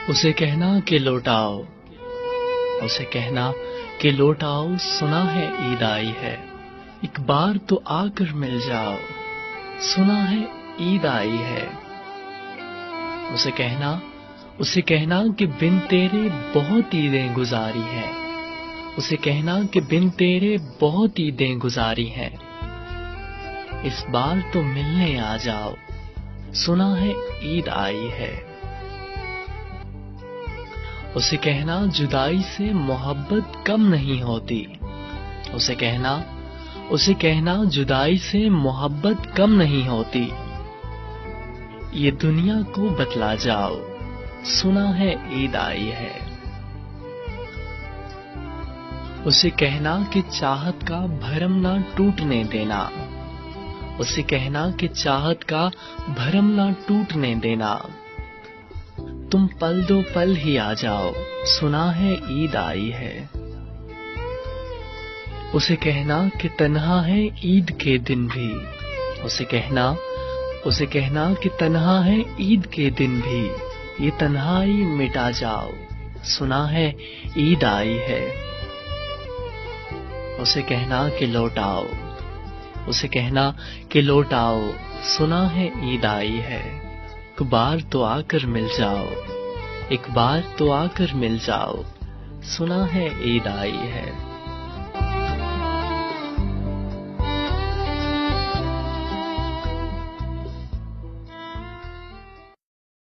اسے کہنا کہ لوٹ آؤ، اسے کہنا کہ لوٹ آؤ، سنا ہے عید آئی ہے، ایک بار تو آ کر مل جاؤ، سنا ہے عید آئی ہے۔ اسے کہنا کہ بن تیرے بہت عیدیں گزاری ہیں، اسے کہنا کہ بن تیرے بہت عیدیں گزاری ہیں، اس بار تو ملنے آ جاؤ، سنا ہے عید آئی ہے۔ اسے کہنا جدائی سے محبت کم نہیں ہوتی، اسے کہنا جدائی سے محبت کم نہیں ہوتی، یہ دنیا کو بتلا جاؤ، سنا ہے عید آئی ہے۔ اسے کہنا کہ چاہت کا بھرم نہ ٹوٹنے دینا، اسے کہنا کہ چاہت کا بھرم نہ ٹوٹنے دینا، تم پل دو پل ہی آ جاؤ، سنا ہے عید آئی ہے۔ اسے کہنا کہ تنہا ہے عید کے دن بھی، اسے کہنا کہ تنہا ہے عید کے دن بھی، یہ تنہائی مٹا جاؤ، سنا ہے عید آئی ہے۔ اسے کہنا کہ لوٹ آؤ، اسے کہنا کہ لوٹ آؤ، سنا ہے عید آئی ہے، ایک بار تو آ کر مل جاؤ، ایک بار تو آ کر مل جاؤ، سنا ہے عید آئی ہے۔